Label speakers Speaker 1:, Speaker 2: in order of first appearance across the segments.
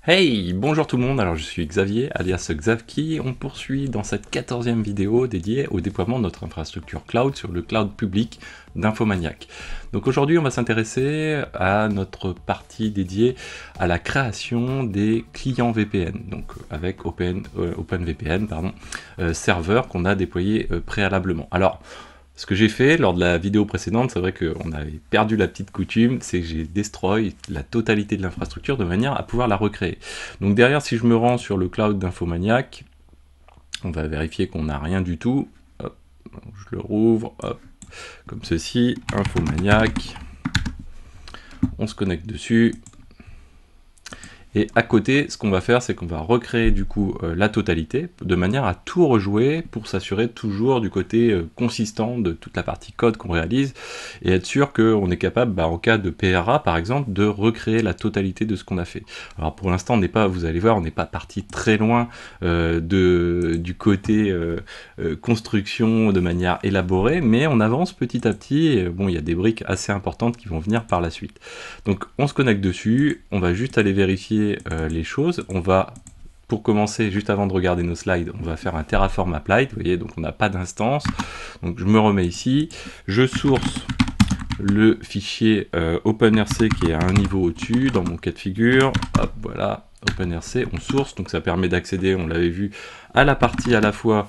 Speaker 1: Hey, bonjour tout le monde, alors je suis Xavier, alias Xavki. On poursuit dans cette 14e vidéo dédiée au déploiement de notre infrastructure cloud sur le cloud public d'Infomaniac. Donc aujourd'hui on va s'intéresser à notre partie dédiée à la création des clients VPN, donc avec OpenVPN, serveur qu'on a déployé préalablement. Alors, ce que j'ai fait lors de la vidéo précédente, c'est vrai qu'on avait perdu la petite coutume, c'est que j'ai destroy la totalité de l'infrastructure de manière à pouvoir la recréer. Donc derrière, si je me rends sur le cloud d'Infomaniac, on va vérifier qu'on n'a rien du tout. Hop, je le rouvre, hop, comme ceci, Infomaniac. On se connecte dessus. Et à côté, ce qu'on va faire, c'est qu'on va recréer du coup la totalité, de manière à tout rejouer pour s'assurer toujours du côté consistant de toute la partie code qu'on réalise, et être sûr qu'on est capable, en cas de PRA par exemple, de recréer la totalité de ce qu'on a fait. Alors pour l'instant, on n'est pas, vous allez voir, on n'est pas parti très loin du côté construction de manière élaborée, mais on avance petit à petit, et, bon, il y a des briques assez importantes qui vont venir par la suite. Donc on se connecte dessus, on va juste aller vérifier les choses. On va, pour commencer, juste avant de regarder nos slides, on va faire un Terraform Applied, vous voyez, donc on n'a pas d'instance. Donc je me remets ici, je source le fichier OpenRC qui est à un niveau au-dessus, dans mon cas de figure, hop, voilà, OpenRC, on source, donc ça permet d'accéder, on l'avait vu, à la partie à la fois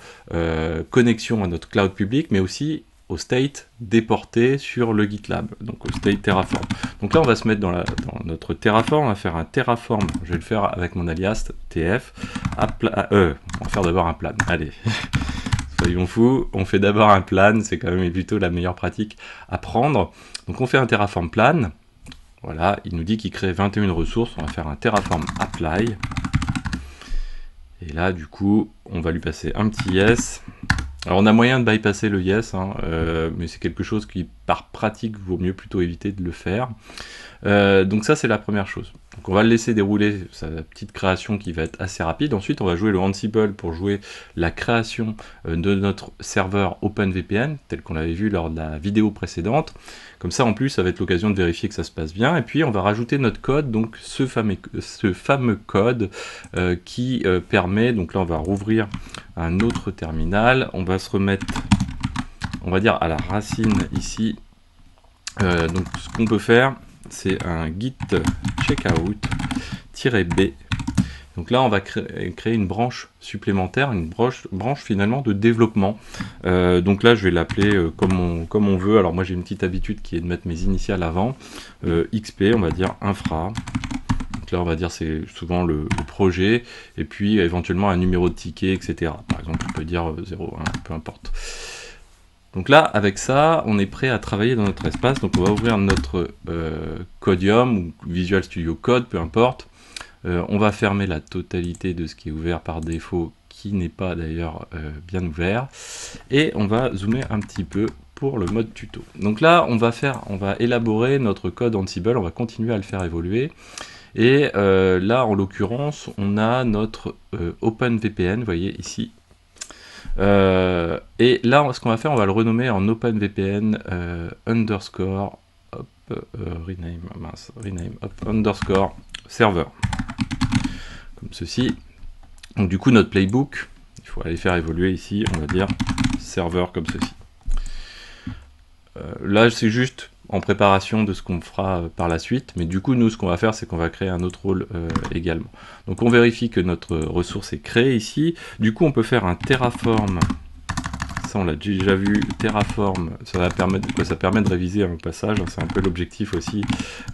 Speaker 1: connexion à notre cloud public, mais aussi au state déporté sur le GitLab, donc au state Terraform. Donc là, on va se mettre dans notre Terraform, on va faire un Terraform, je vais le faire avec mon alias TF, on va faire d'abord un plan, allez, soyons fous, on fait d'abord un plan, c'est quand même plutôt la meilleure pratique à prendre. Donc on fait un Terraform plan, voilà, il nous dit qu'il crée 21 ressources, on va faire un Terraform apply, et là du coup, on va lui passer un petit yes. Alors on a moyen de bypasser le yes, mais c'est quelque chose qui par pratique vaut mieux plutôt éviter de le faire. Donc ça c'est la première chose. Donc on va le laisser dérouler sa petite création qui va être assez rapide. Ensuite on va jouer le Ansible pour jouer la création de notre serveur OpenVPN, tel qu'on l'avait vu lors de la vidéo précédente. Comme ça en plus ça va être l'occasion de vérifier que ça se passe bien. Et puis on va rajouter notre code, donc ce fameux code qui permet, donc là on va rouvrir un autre terminal, on va se remettre, on va dire à la racine ici. Donc ce qu'on peut faire, c'est un git checkout-b. Donc là, on va créer une branche supplémentaire, une branche finalement de développement. Donc là, je vais l'appeler comme on veut. Alors moi, j'ai une petite habitude qui est de mettre mes initiales avant. XP, on va dire infra. Donc là, on va dire c'est souvent le projet, et puis éventuellement un numéro de ticket, etc. Par exemple, on peut dire 0, peu importe. Donc là, avec ça, on est prêt à travailler dans notre espace. Donc on va ouvrir notre Codium ou Visual Studio Code, peu importe. On va fermer la totalité de ce qui est ouvert par défaut, qui n'est pas d'ailleurs bien ouvert. Et on va zoomer un petit peu pour le mode tuto. Donc là, on va élaborer notre code Ansible, on va continuer à le faire évoluer. Et là, en l'occurrence, on a notre OpenVPN, vous voyez ici. Et là, ce qu'on va faire, on va le renommer en OpenVPN underscore underscore serveur. Comme ceci. Donc du coup, notre playbook, il faut aller faire évoluer ici, on va dire serveur comme ceci. Là, c'est juste en préparation de ce qu'on fera par la suite, mais du coup nous ce qu'on va faire c'est qu'on va créer un autre rôle également. Donc on vérifie que notre ressource est créée ici, du coup on peut faire un Terraform, ça on l'a déjà vu, Terraform, ça va permettre quoi, ça permet de réviser au passage, c'est un peu l'objectif aussi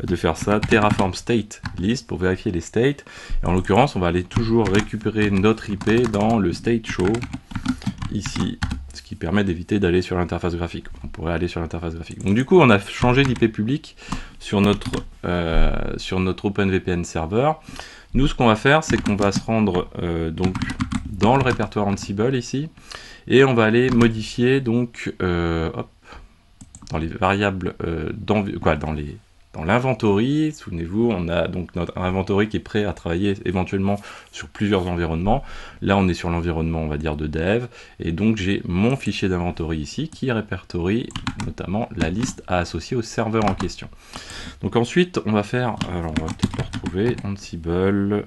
Speaker 1: de faire ça, Terraform state list pour vérifier les states, et en l'occurrence on va aller toujours récupérer notre IP dans le state show, ici, ce qui permet d'éviter d'aller sur l'interface graphique. On pourrait aller sur l'interface graphique. Donc du coup, on a changé d'IP public sur notre OpenVPN serveur. Nous, ce qu'on va faire, c'est qu'on va se rendre donc dans le répertoire Ansible ici, et on va aller modifier donc hop, dans les variables dans les dans l'inventory. Souvenez-vous, on a donc notre inventory qui est prêt à travailler éventuellement sur plusieurs environnements. Là, on est sur l'environnement, on va dire, de dev. Et donc, j'ai mon fichier d'inventory ici qui répertorie notamment la liste à associer au serveur en question. Donc ensuite, on va faire, alors on va peut-être le retrouver, Ansible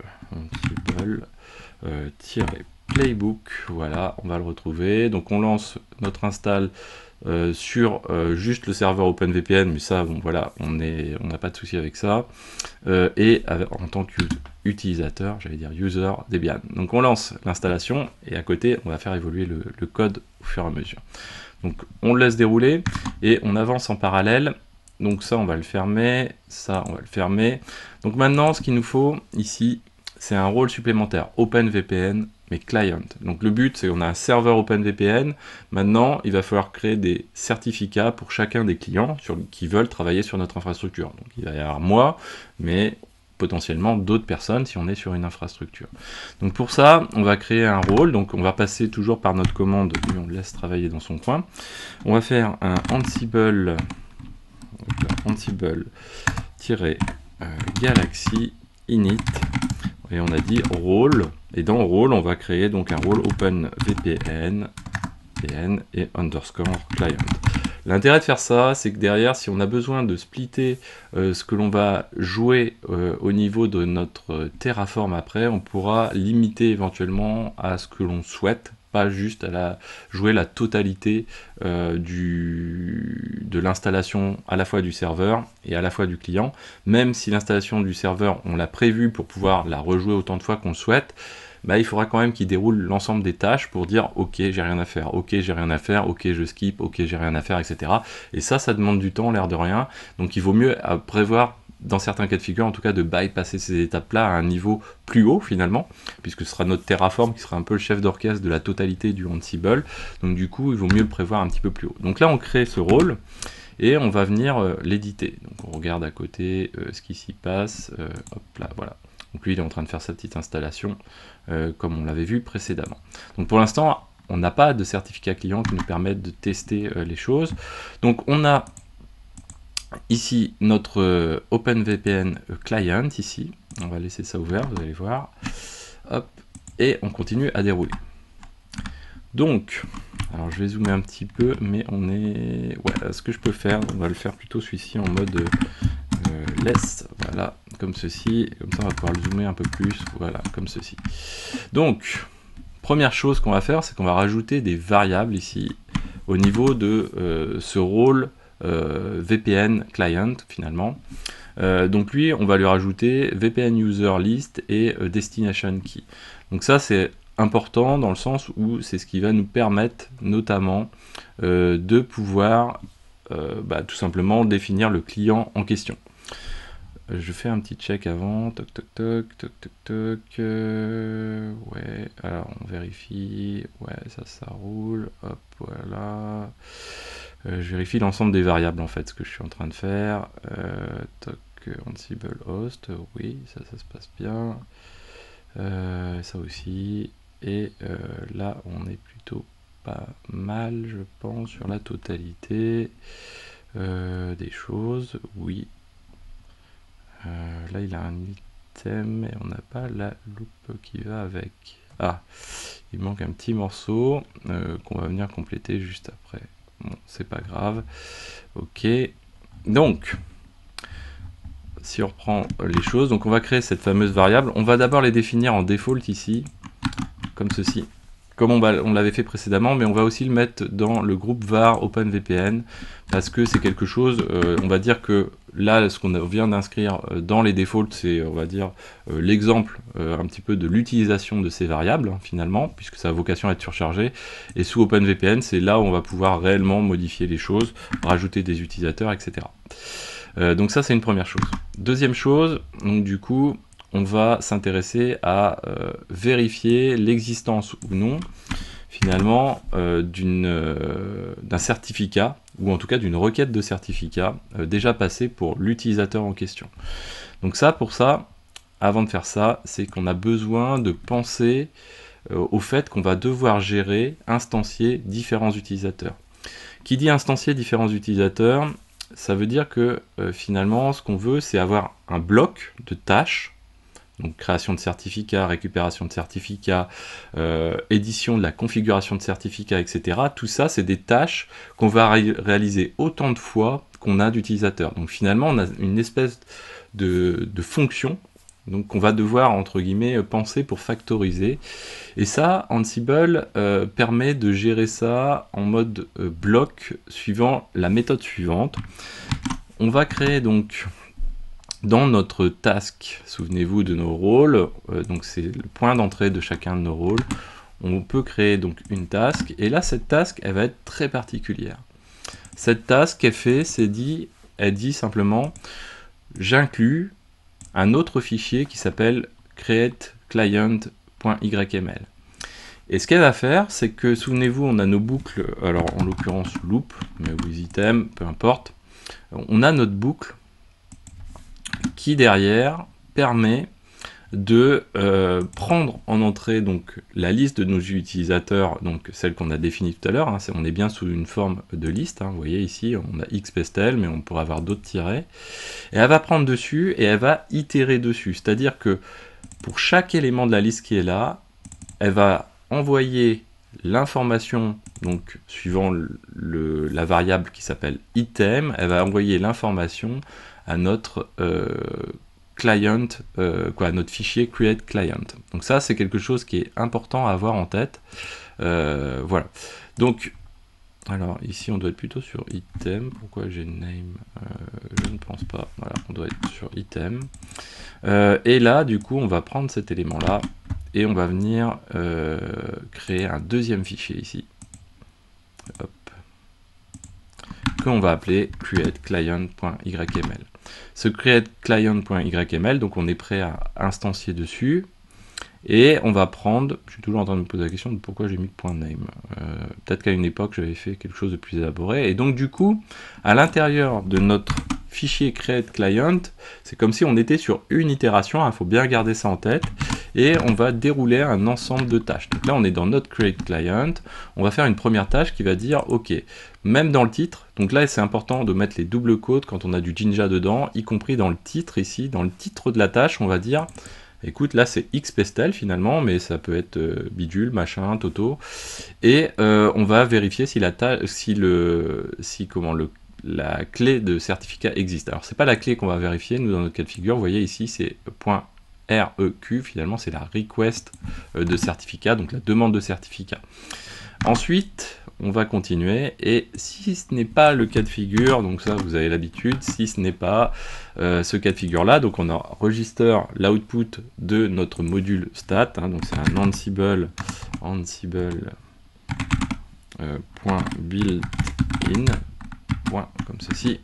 Speaker 1: playbook, voilà, on va le retrouver. Donc on lance notre install sur juste le serveur OpenVPN, mais ça, bon, voilà, on n'a pas de souci avec ça. Et en tant qu'utilisateur, j'allais dire user Debian. Donc on lance l'installation et à côté, on va faire évoluer le code au fur et à mesure. Donc on le laisse dérouler et on avance en parallèle. Donc ça, on va le fermer, ça, on va le fermer. Donc maintenant, ce qu'il nous faut ici, c'est un rôle supplémentaire, OpenVPN, mais client. Donc le but, c'est qu'on a un serveur OpenVPN. Maintenant, il va falloir créer des certificats pour chacun des clients qui veulent travailler sur notre infrastructure. Donc il va y avoir moi, mais potentiellement d'autres personnes si on est sur une infrastructure. Donc pour ça, on va créer un rôle. Donc on va passer toujours par notre commande, lui on le laisse travailler dans son coin. On va faire un Ansible Galaxy init et on a dit rôle, et dans rôle on va créer donc un rôle OpenVPN et underscore client. L'intérêt de faire ça, c'est que derrière, si on a besoin de splitter ce que l'on va jouer au niveau de notre Terraform après, on pourra limiter éventuellement à ce que l'on souhaite, pas juste à jouer la totalité de l'installation à la fois du serveur et à la fois du client. Même si l'installation du serveur, on l'a prévue pour pouvoir la rejouer autant de fois qu'on le souhaite, bah, il faudra quand même qu'il déroule l'ensemble des tâches pour dire ok j'ai rien à faire, ok j'ai rien à faire, ok je skip, ok j'ai rien à faire, etc. Et ça demande du temps, l'air de rien. Donc il vaut mieux prévoir dans certains cas de figure, en tout cas de bypasser ces étapes-là à un niveau plus haut finalement, puisque ce sera notre Terraform qui sera un peu le chef d'orchestre de la totalité du Ansible. Donc du coup il vaut mieux le prévoir un petit peu plus haut. Donc là on crée ce rôle et on va venir l'éditer. Donc on regarde à côté ce qui s'y passe. Hop là, voilà. Donc lui il est en train de faire sa petite installation comme on l'avait vu précédemment. Donc pour l'instant on n'a pas de certificat client qui nous permettent de tester les choses. Donc on a ici notre OpenVPN client ici. On va laisser ça ouvert, vous allez voir. Hop, et on continue à dérouler. Donc, alors je vais zoomer un petit peu, mais on est... Ouais, ce que je peux faire, on va le faire plutôt celui-ci en mode less, voilà, comme ceci, comme ça on va pouvoir le zoomer un peu plus, voilà, comme ceci. Donc, première chose qu'on va faire, c'est qu'on va rajouter des variables ici, au niveau de ce rôle VPN client, finalement. Donc lui, on va lui rajouter VPN user list et destination key. Donc ça, c'est important dans le sens où c'est ce qui va nous permettre, notamment, de pouvoir tout simplement définir le client en question. Je fais un petit check avant, toc toc toc toc toc toc, ouais, alors on vérifie, ouais, ça roule, hop, voilà, je vérifie l'ensemble des variables en fait, ce que je suis en train de faire, toc, Ansible host, oui, ça se passe bien, ça aussi, et là on est plutôt pas mal, je pense, sur la totalité des choses, oui. Là il a un item et on n'a pas la loupe qui va avec. Ah, il manque un petit morceau qu'on va venir compléter juste après. Bon, c'est pas grave. Ok. Donc, si on reprend les choses, donc on va créer cette fameuse variable. On va d'abord les définir en default ici, comme ceci. Comme on l'avait fait précédemment, mais on va aussi le mettre dans le groupe var OpenVPN, parce que c'est quelque chose, on va dire que là, ce qu'on vient d'inscrire dans les defaults, c'est, on va dire, l'exemple un petit peu de l'utilisation de ces variables, hein, finalement, puisque ça a vocation à être surchargé, et sous OpenVPN, c'est là où on va pouvoir réellement modifier les choses, rajouter des utilisateurs, etc. Donc ça, c'est une première chose. Deuxième chose, donc du coup, on va s'intéresser à vérifier l'existence ou non, finalement, d'un certificat, ou en tout cas d'une requête de certificat déjà passée pour l'utilisateur en question. Donc ça, pour ça, avant de faire ça, c'est qu'on a besoin de penser au fait qu'on va devoir gérer, instancier différents utilisateurs. Qui dit instancier différents utilisateurs, ça veut dire que finalement, ce qu'on veut, c'est avoir un bloc de tâches, donc création de certificats, récupération de certificats, édition de la configuration de certificats, etc. Tout ça, c'est des tâches qu'on va réaliser autant de fois qu'on a d'utilisateurs. Donc finalement, on a une espèce de fonction donc on va devoir, entre guillemets, penser pour factoriser. Et ça, Ansible permet de gérer ça en mode bloc, suivant la méthode suivante. On va créer donc, dans notre task, souvenez-vous de nos rôles, donc c'est le point d'entrée de chacun de nos rôles, on peut créer donc une task, et là, cette task, elle va être très particulière. Cette task, qu'elle fait, elle dit simplement, j'inclus un autre fichier qui s'appelle createClient.yml. Et ce qu'elle va faire, c'est que, souvenez-vous, on a nos boucles, alors en l'occurrence loop, mais with item, peu importe, on a notre boucle qui derrière permet de prendre en entrée donc la liste de nos utilisateurs, donc celle qu'on a définie tout à l'heure, hein, on est bien sous une forme de liste, hein, vous voyez ici on a xpestel, mais on pourrait avoir d'autres tirets, et elle va prendre dessus et elle va itérer dessus, c'est-à-dire que pour chaque élément de la liste qui est là, elle va envoyer l'information, donc suivant la variable qui s'appelle item, elle va envoyer l'information à notre client, notre fichier create client. Donc ça, c'est quelque chose qui est important à avoir en tête. Voilà. Donc, alors ici, on doit être plutôt sur item. Pourquoi j'ai name je ne pense pas. Voilà, on doit être sur item. Et là, du coup, on va prendre cet élément-là et on va venir créer un deuxième fichier ici. Hop. Qu'on va appeler createClient.yml. Ce createClient.yml, donc on est prêt à instancier dessus, et on va prendre, je suis toujours en train de me poser la question de pourquoi j'ai mis .name. Peut-être qu'à une époque j'avais fait quelque chose de plus élaboré, et donc du coup, à l'intérieur de notre fichier createClient, c'est comme si on était sur une itération, il faut bien garder ça en tête, et on va dérouler un ensemble de tâches. Donc là on est dans notre createClient, on va faire une première tâche qui va dire, ok, même dans le titre, donc là c'est important de mettre les doubles quotes quand on a du Jinja dedans, y compris dans le titre ici, dans le titre de la tâche, on va dire, écoute, là c'est xpestel finalement, mais ça peut être bidule, machin, toto, et on va vérifier si la clé de certificat existe. Alors c'est pas la clé qu'on va vérifier, nous dans notre cas de figure, vous voyez ici c'est .req, finalement c'est la request de certificat, donc la demande de certificat. Ensuite, on va continuer, et si ce n'est pas le cas de figure, donc ça vous avez l'habitude, si ce n'est pas ce cas de figure là, donc on enregistre l'output de notre module stat, hein, donc c'est un Ansible .built-in, comme ceci,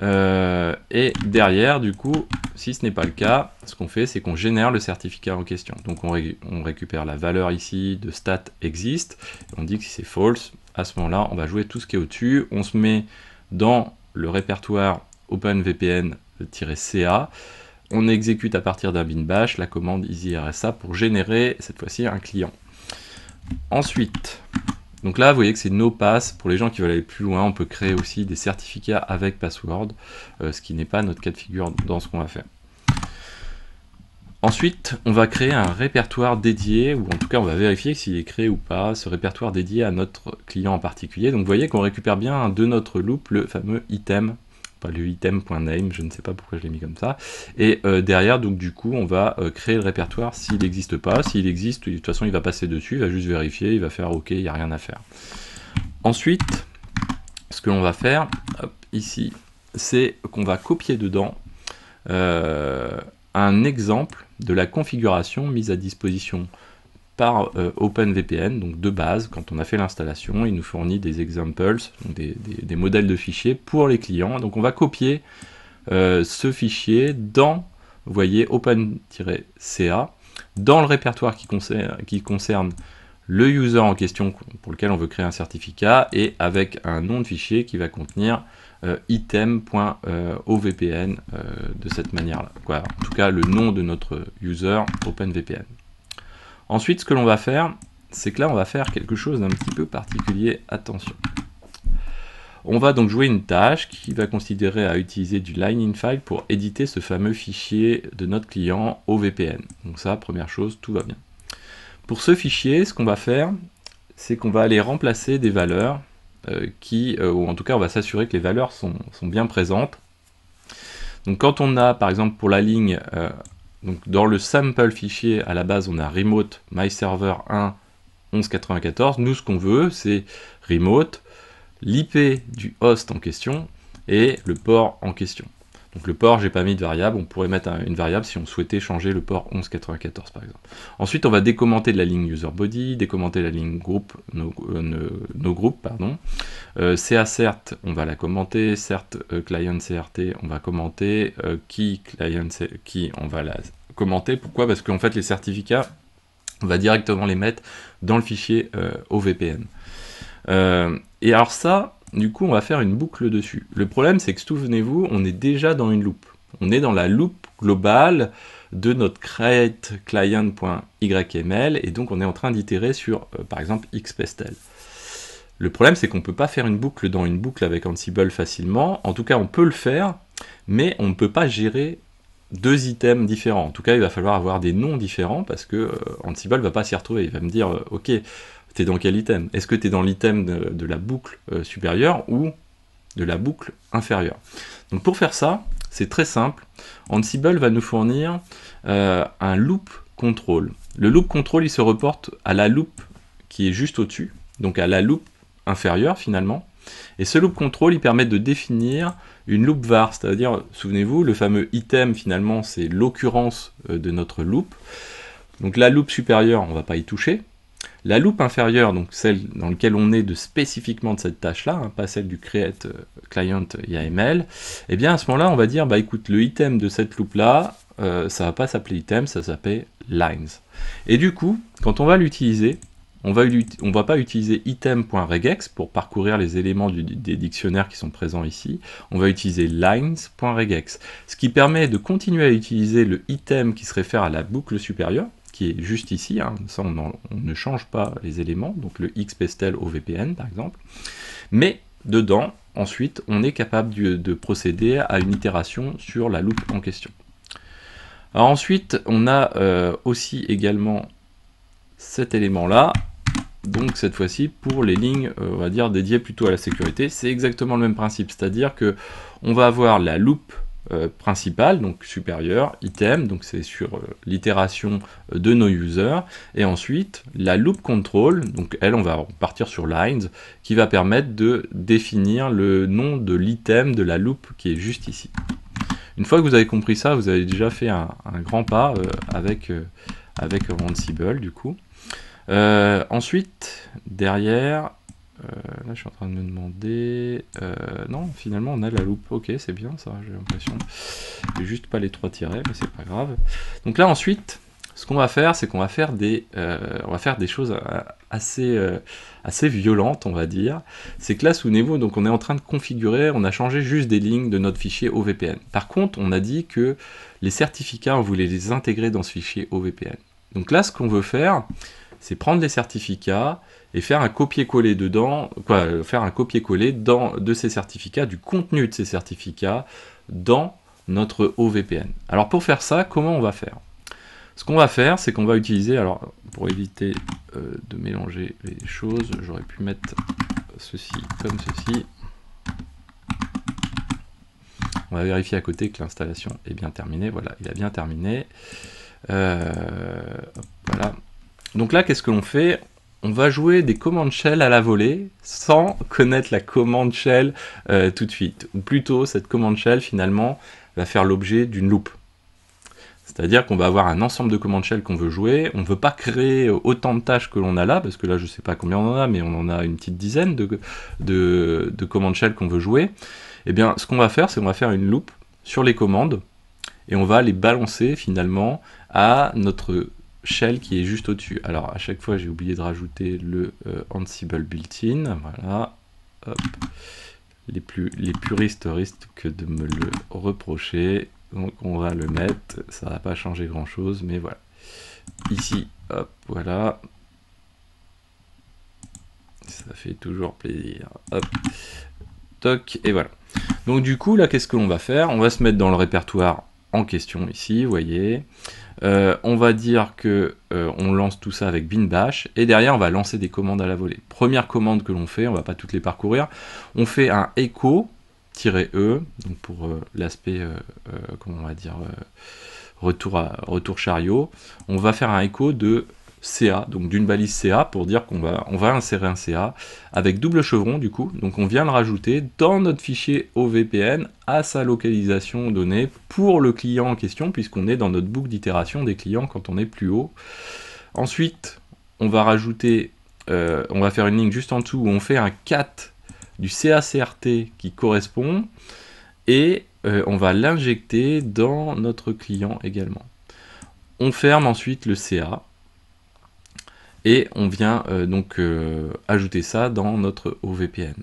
Speaker 1: et derrière du coup, si ce n'est pas le cas, ce qu'on fait, c'est qu'on génère le certificat en question. Donc on récupère la valeur ici de stat existe, on dit que si c'est false, à ce moment-là, on va jouer tout ce qui est au-dessus, on se met dans le répertoire OpenVPN-CA, on exécute à partir d'un bin bash la commande easyrsa pour générer cette fois-ci un client. Ensuite, donc là, vous voyez que c'est NoPass. Pour les gens qui veulent aller plus loin, on peut créer aussi des certificats avec password, ce qui n'est pas notre cas de figure dans ce qu'on va faire. Ensuite, on va créer un répertoire dédié, ou en tout cas, on va vérifier s'il est créé ou pas, ce répertoire dédié à notre client en particulier. Donc vous voyez qu'on récupère bien de notre loop le fameux item, pas le item.name, je ne sais pas pourquoi je l'ai mis comme ça. Et derrière, donc du coup, on va créer le répertoire s'il n'existe pas. S'il existe, de toute façon, il va passer dessus, il va juste vérifier, il va faire OK, il n'y a rien à faire. Ensuite, ce que l'on va faire, hop, ici, c'est qu'on va copier dedans un exemple de la configuration mise à disposition par OpenVPN, donc de base, quand on a fait l'installation, il nous fournit des examples, donc des modèles de fichiers pour les clients. Donc on va copier ce fichier dans, vous voyez, open-ca, dans le répertoire qui concerne le user en question pour lequel on veut créer un certificat, et avec un nom de fichier qui va contenir item.ovpn de cette manière-là. En tout cas, le nom de notre user OpenVPN. Ensuite, ce que l'on va faire, c'est que là, on va faire quelque chose d'un petit peu particulier. Attention. On va donc jouer une tâche qui va considérer à utiliser du line in file pour éditer ce fameux fichier de notre client au VPN. Donc ça, première chose, tout va bien. Pour ce fichier, ce qu'on va faire, c'est qu'on va aller remplacer des valeurs ou en tout cas on va s'assurer que les valeurs sont bien présentes. Donc quand on a par exemple pour la ligne, donc dans le sample fichier à la base on a remote myserver 1 1194, nous ce qu'on veut c'est remote, l'IP du host en question et le port en question. Donc le port, j'ai pas mis de variable, on pourrait mettre une variable si on souhaitait changer le port 1194 par exemple. Ensuite, on va décommenter de la ligne user body, décommenter la ligne groupe, nos groupes, pardon. CACert, on va la commenter, cert client CRT, on va commenter, key client key, on va la commenter. Pourquoi? Parce qu'en fait, les certificats, on va directement les mettre dans le fichier OVPN. Et alors ça, du coup, on va faire une boucle dessus. Le problème, c'est que, souvenez-vous, on est déjà dans une loupe. On est dans la loupe globale de notre create client.yml, et donc on est en train d'itérer sur, par exemple, xpestel. Le problème, c'est qu'on ne peut pas faire une boucle dans une boucle avec Ansible facilement. En tout cas, on peut le faire, mais on ne peut pas gérer deux items différents. En tout cas, il va falloir avoir des noms différents, parce que Ansible ne va pas s'y retrouver. Il va me dire, ok, t'es dans quel item? Est-ce que tu es dans l'item de la boucle supérieure ou de la boucle inférieure? Donc pour faire ça, c'est très simple. Ansible va nous fournir un loop control. Le loop control, il se reporte à la loupe qui est juste au-dessus, donc à la loupe inférieure finalement. Et ce loop control, il permet de définir une loop var, c'est-à-dire, souvenez-vous, le fameux item finalement, c'est l'occurrence de notre loop. Donc la loupe supérieure, on ne va pas y toucher. La loupe inférieure, donc celle dans laquelle on est spécifiquement de cette tâche-là, hein, pas celle du create client YAML, et bien à ce moment-là, on va dire, bah écoute, le item de cette loupe-là, ça va pas s'appeler item, ça s'appelle lines. Et du coup, quand on va l'utiliser, on va pas utiliser item.regex pour parcourir les éléments des dictionnaires qui sont présents ici, on va utiliser lines.regex, ce qui permet de continuer à utiliser le item qui se réfère à la boucle supérieure, qui est juste ici, hein. Ça on ne change pas les éléments, donc le xpestel au VPN par exemple, mais dedans, ensuite, on est capable de procéder à une itération sur la loupe en question. Alors ensuite, on a aussi également cet élément-là, donc cette fois-ci pour les lignes, on va dire, dédiées plutôt à la sécurité, c'est exactement le même principe, c'est-à-dire que on va avoir la loupe principale, donc supérieure, item, donc c'est sur l'itération de nos users, et ensuite la loop control, donc elle on va partir sur lines, qui va permettre de définir le nom de l'item de la loop qui est juste ici. Une fois que vous avez compris ça, vous avez déjà fait un grand pas avec Ansible du coup. Ensuite, derrière, là je suis en train de me demander, non finalement on a la loupe, ok c'est bien ça, j'ai l'impression, j'ai juste pas les 3 tirets mais c'est pas grave. Donc là ensuite, ce qu'on va faire, c'est qu'on va faire des choses assez violentes on va dire. C'est que là souvenez-vous, donc on est en train de configurer, on a changé juste des lignes de notre fichier OVPN. Par contre on a dit que les certificats on voulait les intégrer dans ce fichier OVPN. Donc là ce qu'on veut faire, c'est prendre les certificats et faire un copier-coller dedans, faire un copier-coller de ces certificats, du contenu de ces certificats dans notre OVPN. Alors pour faire ça, comment on va faire? Ce qu'on va faire, c'est qu'on va utiliser, alors pour éviter de mélanger les choses, j'aurais pu mettre ceci comme ceci. On va vérifier à côté que l'installation est bien terminée. Voilà, il a bien terminé. Voilà. Donc là, qu'est-ce que l'on fait? On va jouer des commandes shell à la volée sans connaître la commande shell tout de suite. Ou plutôt, cette commande shell, finalement, va faire l'objet d'une loupe. C'est-à-dire qu'on va avoir un ensemble de commandes shell qu'on veut jouer. On ne veut pas créer autant de tâches que l'on a là, parce que là, je ne sais pas combien on en a, mais on en a une petite dizaine de commandes shell qu'on veut jouer. Eh bien, ce qu'on va faire, c'est qu'on va faire une loupe sur les commandes, et on va les balancer, finalement, à notre shell qui est juste au-dessus. Alors à chaque fois j'ai oublié de rajouter le Ansible built-in, voilà. Hop. Les puristes risquent que de me le reprocher, donc on va le mettre, ça va pas changer grand chose, mais voilà. Ici, hop, voilà. Ça fait toujours plaisir. Hop. toc, et voilà. Donc du coup, là, qu'est-ce que l'on va faire? On va se mettre dans le répertoire en question ici, vous voyez. On va dire que on lance tout ça avec bin bash, et derrière on va lancer des commandes à la volée. Première commande que l'on fait, on va pas toutes les parcourir, on fait un echo-e, donc pour l'aspect, comment on va dire, retour chariot, on va faire un echo de CA, donc d'une balise CA, pour dire qu'on va insérer un CA avec double chevron du coup, donc on vient le rajouter dans notre fichier OVPN à sa localisation donnée pour le client en question, puisqu'on est dans notre boucle d'itération des clients quand on est plus haut. Ensuite, on va rajouter, on va faire une ligne juste en dessous où on fait un cat du CA-CRT qui correspond, et on va l'injecter dans notre client également. On ferme ensuite le CA, et on vient ajouter ça dans notre OVPN.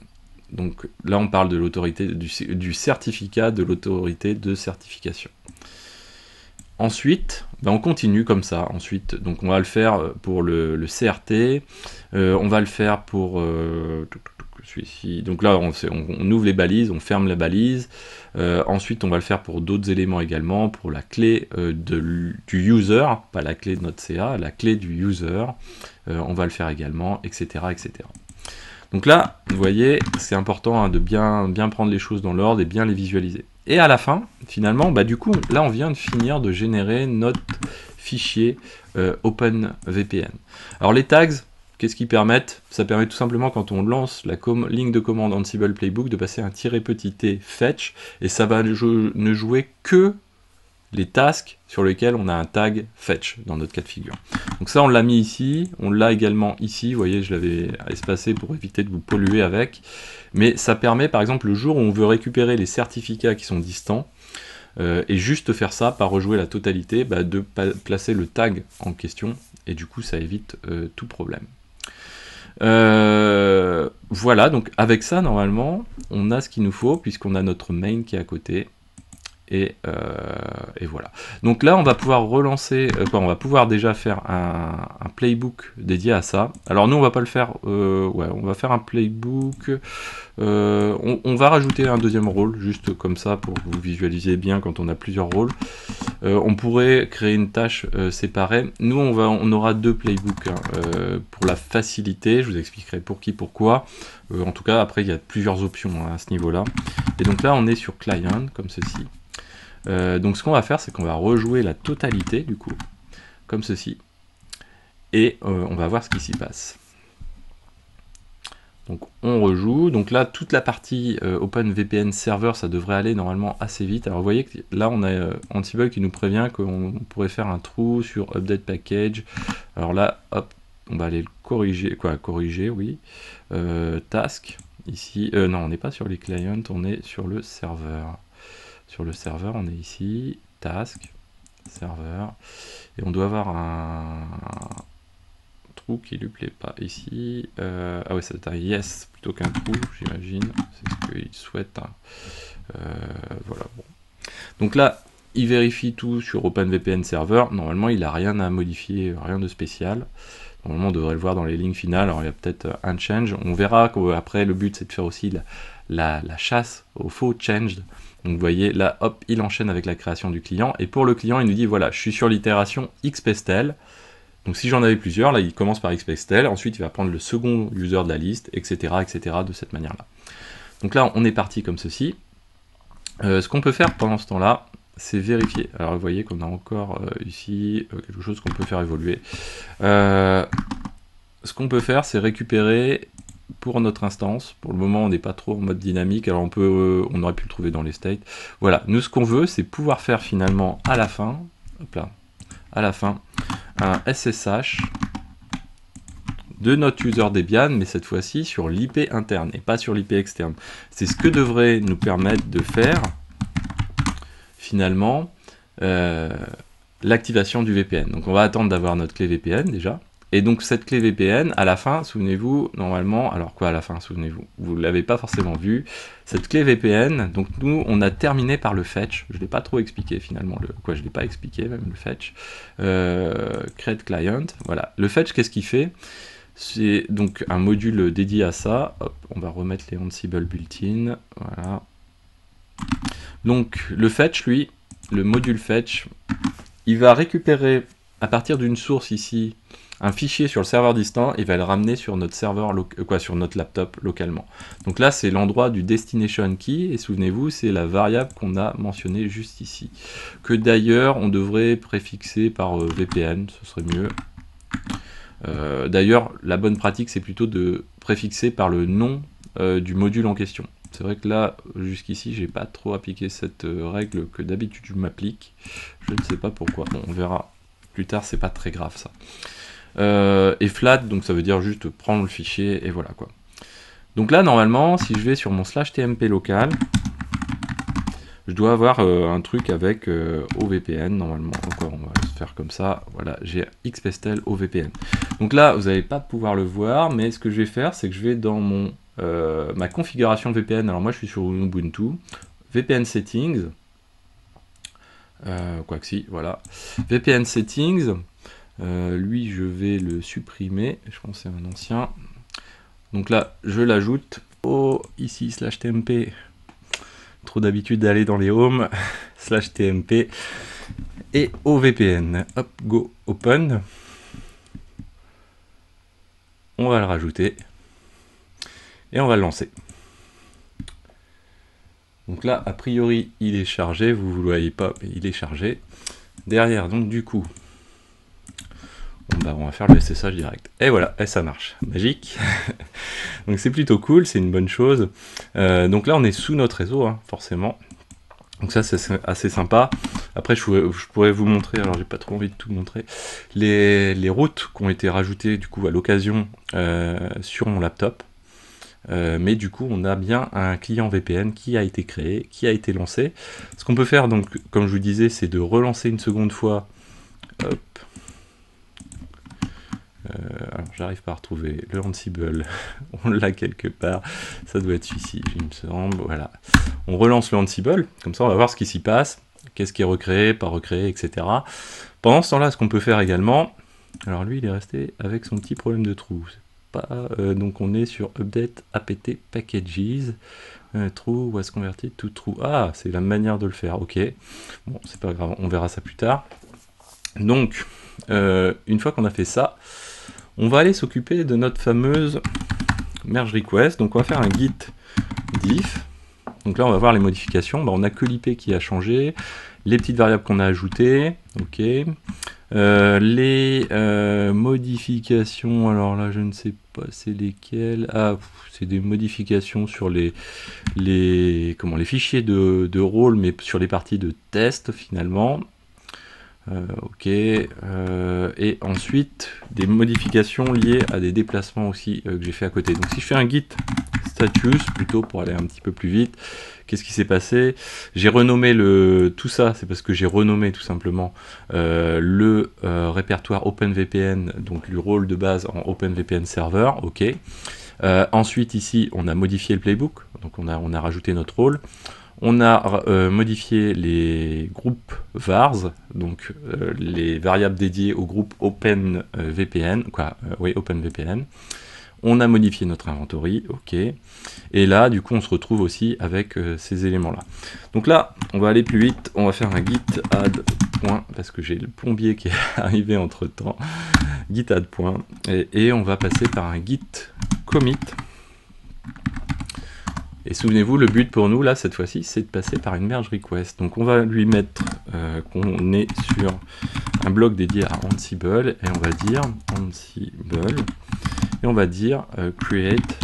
Speaker 1: Donc là, on parle de l'autorité du certificat de l'autorité de certification. Ensuite, on continue comme ça. Ensuite, donc on va le faire pour le CRT, on va le faire pour celui-ci. Donc là, on ouvre les balises, on ferme la balise. Ensuite, on va le faire pour d'autres éléments également, pour la clé du user, pas la clé de notre CA, la clé du user. On va le faire également, etc., etc. Donc là, vous voyez, c'est important de bien prendre les choses dans l'ordre et bien les visualiser. Et à la fin, finalement, du coup, là, on vient de finir de générer notre fichier OpenVPN. Alors les tags, qu'est-ce qu'ils permettent? Ça permet tout simplement, quand on lance la ligne de commande Ansible Playbook, de passer un -t fetch, et ça va ne jouer que les tasks sur lesquels on a un tag fetch dans notre cas de figure. Donc ça, on l'a mis ici, on l'a également ici, vous voyez, je l'avais espacé pour éviter de vous polluer avec, mais ça permet, par exemple, le jour où on veut récupérer les certificats qui sont distants, et juste faire ça, pas rejouer la totalité, de placer le tag en question, et du coup, ça évite tout problème. Voilà, donc avec ça, normalement, on a ce qu'il nous faut, puisqu'on a notre main qui est à côté. Et voilà. Donc là, on va pouvoir relancer, on va pouvoir déjà faire un playbook dédié à ça. Alors nous, on va pas le faire, ouais, on va faire un playbook. On va rajouter un deuxième rôle, juste comme ça, pour que vous visualisiez bien quand on a plusieurs rôles. On pourrait créer une tâche séparée. Nous, on aura deux playbooks pour la facilité. Je vous expliquerai pour qui, pourquoi. En tout cas, après, il y a plusieurs options à ce niveau-là. Et donc là, on est sur Client, comme ceci. Donc ce qu'on va faire, c'est qu'on va rejouer la totalité du coup, comme ceci, et on va voir ce qui s'y passe. Donc on rejoue, donc là toute la partie OpenVPN Server, ça devrait aller normalement assez vite. Alors vous voyez que là on a Ansible qui nous prévient qu'on pourrait faire un trou sur Update Package. Alors là, hop, on va aller le corriger, corriger, oui. Task, ici, non, on n'est pas sur les clients, on est sur le serveur. Sur le serveur, on est ici, task, serveur, et on doit avoir un trou qui lui plaît pas ici. Ah ouais, c'est un yes plutôt qu'un trou, j'imagine, c'est ce qu'il souhaite. Voilà, bon. Donc là, il vérifie tout sur OpenVPN Server. Normalement, il n'a rien à modifier, rien de spécial. Normalement, on devrait le voir dans les lignes finales. Alors, il y a peut-être un change. On verra qu'après, le but, c'est de faire aussi la chasse aux faux changed. Donc vous voyez, là, hop, il enchaîne avec la création du client. Et pour le client, il nous dit, voilà, je suis sur l'itération xpestel. Donc si j'en avais plusieurs, là, il commence par xpestel. Ensuite, il va prendre le second user de la liste, etc., etc., de cette manière-là. Donc là, on est parti comme ceci. Ce qu'on peut faire pendant ce temps-là, c'est vérifier. Alors vous voyez qu'on a encore ici quelque chose qu'on peut faire évoluer. Ce qu'on peut faire, c'est récupérer... pour notre instance. Pour le moment, on n'est pas trop en mode dynamique, alors on aurait pu le trouver dans les states. Voilà, nous ce qu'on veut, c'est pouvoir faire finalement à la fin, hop là, à la fin, un SSH de notre user Debian, mais cette fois-ci sur l'IP interne et pas sur l'IP externe. C'est ce que devrait nous permettre de faire finalement l'activation du VPN. Donc on va attendre d'avoir notre clé VPN déjà. Et donc cette clé VPN, à la fin, souvenez-vous, normalement, alors quoi à la fin, souvenez-vous, vous ne l'avez pas forcément vu, cette clé VPN, donc nous, on a terminé par le fetch, je ne l'ai pas trop expliqué finalement, je ne l'ai pas expliqué même, le fetch, create client, voilà. Le fetch, qu'est-ce qu'il fait? C'est donc un module dédié à ça. Hop, on va remettre les Ansible built-in. Voilà. Donc le fetch, lui, le module fetch, il va récupérer à partir d'une source ici un fichier sur le serveur distant et va le ramener sur notre serveur, sur notre laptop localement. Donc là, c'est l'endroit du destination key, et souvenez-vous, c'est la variable qu'on a mentionnée juste ici. Que d'ailleurs, on devrait préfixer par VPN, ce serait mieux. D'ailleurs, la bonne pratique, c'est plutôt de préfixer par le nom du module en question. C'est vrai que là, jusqu'ici, j'ai pas trop appliqué cette règle que d'habitude je m'applique. Je ne sais pas pourquoi. Bon, on verra plus tard, c'est pas très grave ça. Et flat, donc ça veut dire juste prendre le fichier et voilà quoi. Donc là, normalement, si je vais sur mon /tmp local, je dois avoir un truc avec OVPN normalement. Encore, on va le faire comme ça. Voilà, j'ai xpestel OVPN. Donc là, vous n'allez pas pouvoir le voir, mais ce que je vais faire, c'est que je vais dans mon ma configuration VPN. Alors moi, je suis sur Ubuntu, VPN settings. Quoique si, voilà. VPN settings. Lui, je vais le supprimer. Je pense que c'est un ancien. Donc là, je l'ajoute au ici /tmp. Trop d'habitude d'aller dans les homes /tmp et au VPN. Hop, go open. On va le rajouter et on va le lancer. Donc là, a priori, il est chargé. Vous ne le voyez pas, mais il est chargé. Derrière, donc du coup, on va faire le SSH direct. Et voilà, et ça marche. Magique. Donc c'est plutôt cool, c'est une bonne chose. Donc là, on est sous notre réseau, hein, forcément. Donc ça, c'est assez sympa. Après, je pourrais vous montrer, alors j'ai pas trop envie de tout montrer, les routes qui ont été rajoutées du coup à l'occasion sur mon laptop. Mais du coup, on a bien un client VPN qui a été créé, qui a été lancé. Ce qu'on peut faire, donc, comme je vous disais, c'est de relancer une seconde fois. Hop. Alors, j'arrive pas à retrouver le Ansible. On l'a quelque part. Ça doit être ici, il me semble. Voilà. On relance le Ansible. Comme ça, on va voir ce qui s'y passe. Qu'est-ce qui est recréé, pas recréé, etc. Pendant ce temps-là, ce qu'on peut faire également... Alors lui, il est resté avec son petit problème de trou. Donc on est sur update apt packages. True was converted to true. Ah, c'est la manière de le faire. Ok. Bon, c'est pas grave. On verra ça plus tard. Donc, une fois qu'on a fait ça, on va aller s'occuper de notre fameuse merge request. Donc on va faire un git diff. Donc là on va voir les modifications. On n'a que l'IP qui a changé, les petites variables qu'on a ajoutées. Ok. Les modifications, alors là je ne sais pas c'est lesquelles. Ah, c'est des modifications sur les fichiers de rôle, mais sur les parties de test finalement. Ok, et ensuite des modifications liées à des déplacements aussi que j'ai fait à côté. Donc si je fais un git status plutôt pour aller un petit peu plus vite, qu'est-ce qui s'est passé? J'ai renommé tout ça, c'est parce que j'ai renommé tout simplement le répertoire OpenVPN, donc le rôle de base en OpenVPN Server. Ok. Ensuite ici on a modifié le playbook, donc on a rajouté notre rôle. On a modifié les groupes vars, donc les variables dédiées au groupe OpenVPN, OpenVPN. On a modifié notre inventory, ok. Et là, du coup, on se retrouve aussi avec ces éléments-là. Donc là, on va aller plus vite. On va faire un git add point, parce que j'ai le plombier qui est arrivé entre-temps. Git add point. Et on va passer par un git commit. Et souvenez-vous, le but pour nous, là, cette fois-ci, c'est de passer par une merge request. Donc on va lui mettre qu'on est sur un bloc dédié à Ansible, et on va dire Ansible, et on va dire create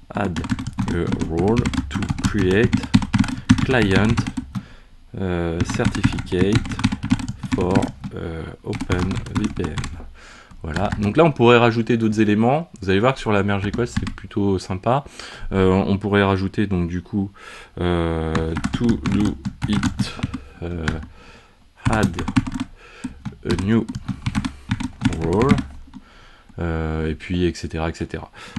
Speaker 1: add a role to create client certificate for OpenVPN. Voilà, donc là on pourrait rajouter d'autres éléments. Vous allez voir que sur la merge request c'est plutôt sympa. On pourrait rajouter donc du coup to do it add a new role et puis etc.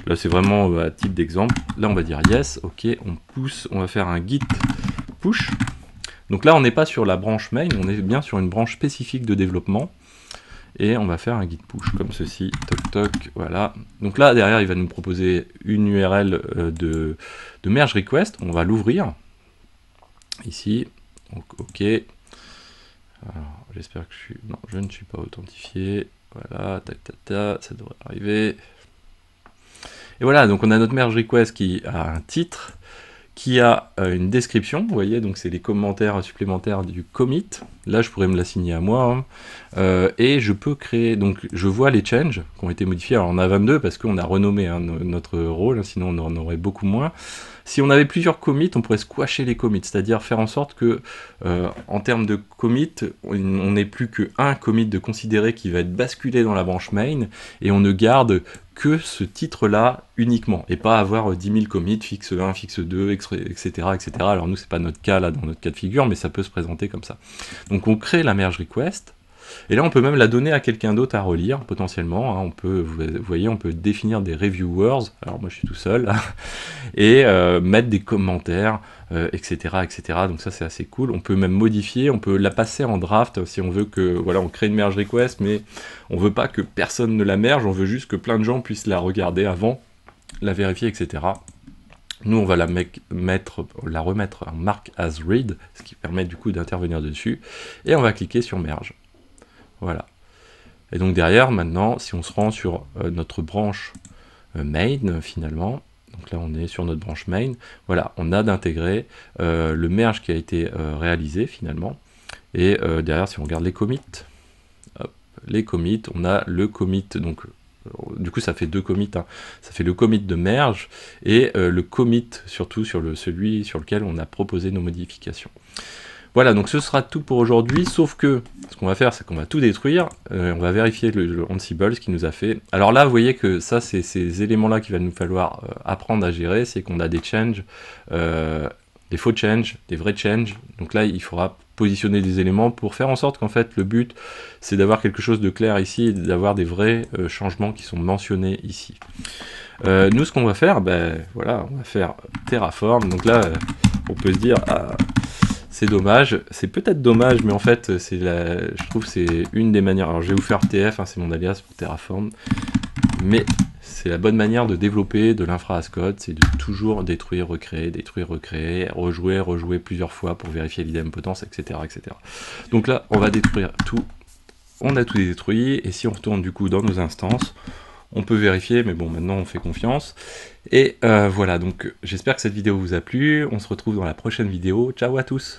Speaker 1: Là c'est vraiment à titre d'exemple. Là on va dire yes, ok, on pousse, on va faire un git push. Donc là on n'est pas sur la branche main, on est bien sur une branche spécifique de développement. et on va faire un git push comme ceci, toc toc, voilà. Donc là derrière il va nous proposer une URL de merge request, on va l'ouvrir ici, donc ok. Alors j'espère que je ne suis pas authentifié, voilà, tac tac tac, ça devrait arriver. Et voilà, donc on a notre merge request qui a un titre, qui a une description, vous voyez, donc c'est les commentaires supplémentaires du commit. Là, je pourrais me l'assigner à moi, hein. Et je peux créer, donc je vois les changes qui ont été modifiés. Alors on a 22 parce qu'on a renommé hein, notre rôle, hein, sinon on en aurait beaucoup moins. Si on avait plusieurs commits, on pourrait squasher les commits, c'est-à-dire faire en sorte que, en termes de commit, on n'ait plus qu'un commit de considéré qui va être basculé dans la branche main, et on ne garde que ce titre-là uniquement, et pas avoir 10 000 commits, fixe 1, fixe 2, etc. etc. Alors nous, c'est pas notre cas là, dans notre cas de figure, mais ça peut se présenter comme ça. Donc on crée la merge request, et là on peut même la donner à quelqu'un d'autre à relire, potentiellement, hein. On peut, vous voyez, on peut définir des reviewers, alors moi je suis tout seul, là, et mettre des commentaires, etc., etc. Donc ça c'est assez cool. On peut même modifier, on peut la passer en draft si on veut que, voilà, on crée une merge request, mais on veut pas que personne ne la merge, on veut juste que plein de gens puissent la regarder avant, la vérifier, etc. Nous on va la remettre en mark as read, ce qui permet du coup d'intervenir dessus, et on va cliquer sur merge. Voilà. Et donc derrière, maintenant, si on se rend sur notre branche main, finalement, donc là on est sur notre branche main, voilà, on a d'intégrer le merge qui a été réalisé finalement, et derrière si on regarde les commits, hop, les commits, on a le commit, donc du coup ça fait deux commits, hein. Ça fait le commit de merge, et le commit surtout sur celui sur lequel on a proposé nos modifications. Voilà, donc ce sera tout pour aujourd'hui, sauf que ce qu'on va faire, c'est qu'on va tout détruire, on va vérifier le Ansible, ce qu'il nous a fait. Alors là, vous voyez que ça, c'est ces éléments-là qu'il va nous falloir apprendre à gérer, c'est qu'on a des changes, des faux changes, des vrais changes, donc là, il faudra positionner des éléments pour faire en sorte qu'en fait, le but, c'est d'avoir quelque chose de clair ici, et d'avoir des vrais changements qui sont mentionnés ici. Nous, ce qu'on va faire, ben voilà, on va faire Terraform, donc là, on peut se dire... c'est dommage, c'est peut-être dommage, mais en fait, je trouve que c'est une des manières. Alors, je vais vous faire TF, hein, c'est mon alias pour Terraform, mais c'est la bonne manière de développer de l'infra as code, c'est de toujours détruire, recréer, rejouer plusieurs fois pour vérifier l'idempotence, etc., etc. Donc là, on va détruire tout. On a tout détruit, et si on retourne du coup dans nos instances, on peut vérifier, mais bon, maintenant on fait confiance. Et voilà, donc j'espère que cette vidéo vous a plu. On se retrouve dans la prochaine vidéo. Ciao à tous!